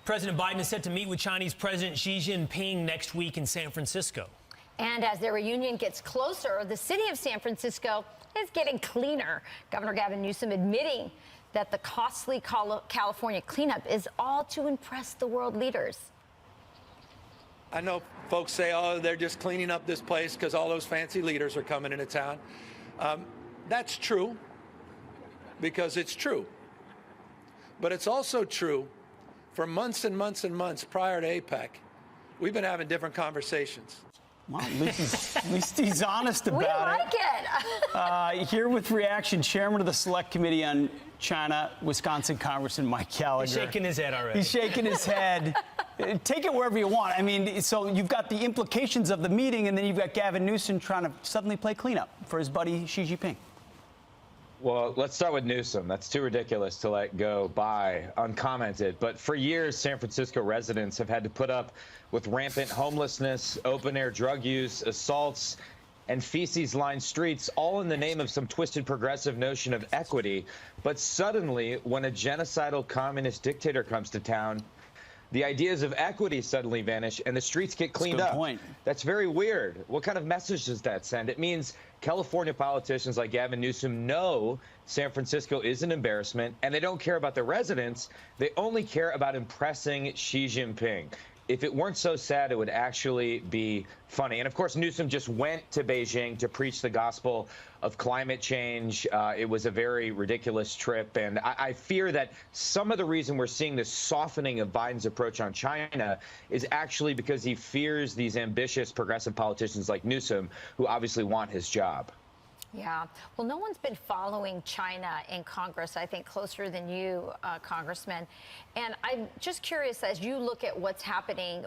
President Biden is set to meet with Chinese President Xi Jinping next week in San Francisco. And as their reunion gets closer, the city of San Francisco is getting cleaner. Governor Gavin Newsom admitting that the costly California cleanup is all to impress the world leaders. I know folks say, oh, they're just cleaning up this place because all those fancy leaders are coming into town. That's true, because it's true. But it's also true for months and months and months prior to APEC, we've been having different conversations. Well, at least he's honest about it. We like it. Here with reaction, Chairman of the Select Committee on China, Wisconsin Congressman Mike Gallagher. He's shaking his head already. He's shaking his head. Take it wherever you want. I mean, so you've got the implications of the meeting, and then you've got Gavin Newsom trying to suddenly play cleanup for his buddy Xi Jinping. Well, let's start with Newsom. That's too ridiculous to let go by uncommented. But for years, San Francisco residents have had to put up with rampant homelessness, open-air drug use, assaults, and feces-lined streets, all in the name of some twisted progressive notion of equity. But suddenly, when a genocidal communist dictator comes to town, the ideas of equity suddenly vanish and the streets get cleaned up. Point. That's very weird. What kind of message does that send? It means California politicians like Gavin Newsom know San Francisco is an embarrassment, and they don't care about the residents. They only care about impressing Xi Jinping. If it weren't so sad, it would actually be funny. And of course, Newsom just went to Beijing to preach the gospel of climate change. It was a very ridiculous trip. And I fear that some of the reason we're seeing this softening of Biden's approach on China is actually because he fears these ambitious progressive politicians like Newsom, who obviously want his job. Yeah. Well, no one's been following China in Congress, I think, closer than you, Congressman. And I'm just curious, as you look at what's happening,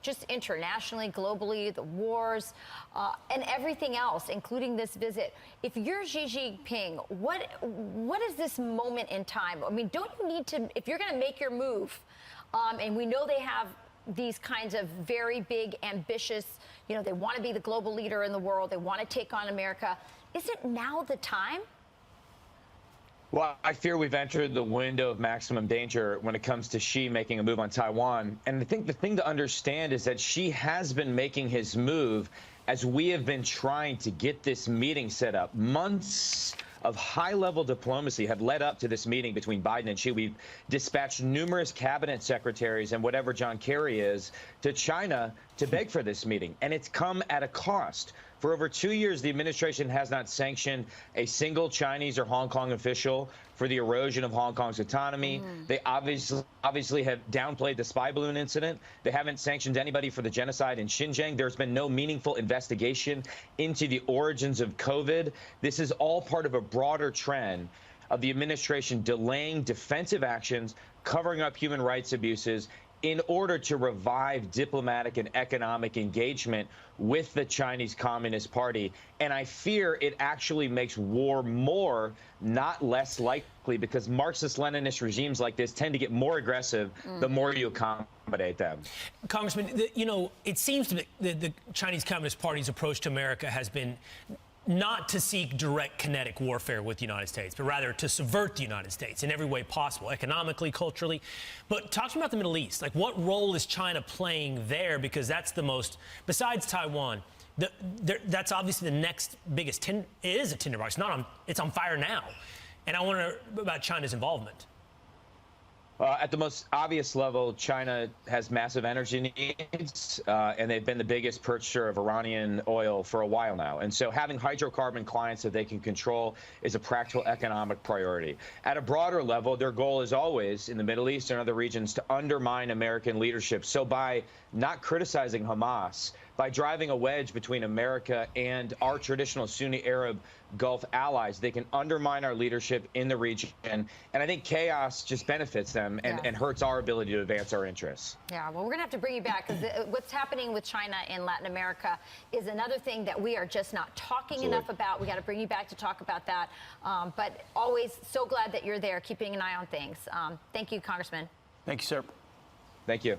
just internationally, globally, the wars, and everything else, including this visit. If you're Xi Jinping, what is this moment in time? I mean, don't you need to, if you're going to make your move, and we know they have these kinds of very big, ambitious, they want to be the global leader in the world. They want to take on America. Isn't now the time? Well, I fear we've entered the window of maximum danger when it comes to Xi making a move on Taiwan. And I think the thing to understand is that Xi has been making his move as we have been trying to get this meeting set up. Months of high-level diplomacy have led up to this meeting between Biden and Xi. We've dispatched numerous cabinet secretaries and whatever John Kerry is to China to beg for this meeting, and it's come at a cost. For over 2 years, the administration has not sanctioned a single Chinese or Hong Kong official for the erosion of Hong Kong's autonomy. They obviously have downplayed the spy balloon incident. They haven't sanctioned anybody for the genocide in Xinjiang. There's been no meaningful investigation into the origins of COVID. This is all part of a broader trend of the administration delaying defensive actions, covering up human rights abuses, in order to revive diplomatic and economic engagement with the Chinese Communist Party. And I fear it actually makes war more, not less likely, because Marxist-Leninist regimes like this tend to get more aggressive the more you accommodate them. Congressman, it seems to be the Chinese Communist Party's approach to America has been not to seek direct kinetic warfare with the United States, but rather to subvert the United States in every way possible, economically, culturally. But talk to me about the Middle East. Like, what role is China playing there? Because that's the most, besides Taiwan, that's obviously the next biggest, it is a tinderbox. It's on fire now. And I wonder about China's involvement. At the most obvious level, China has massive energy needs, and they've been the biggest purchaser of Iranian oil for a while now. And so having hydrocarbon clients that they can control is a practical economic priority. At a broader level, their goal is always, in the Middle East and other regions, to undermine American leadership. So by not criticizing Hamas, by driving a wedge between America and our traditional Sunni Arab Gulf allies, they can undermine our leadership in the region. And I think chaos just benefits them and hurts our ability to advance our interests. Yeah, well, we're going to have to bring you back, because what's happening with China in Latin America is another thing that we are just not talking enough about. We got to bring you back to talk about that. But always so glad that you're there, keeping an eye on things. Thank you, Congressman. Thank you, sir. Thank you.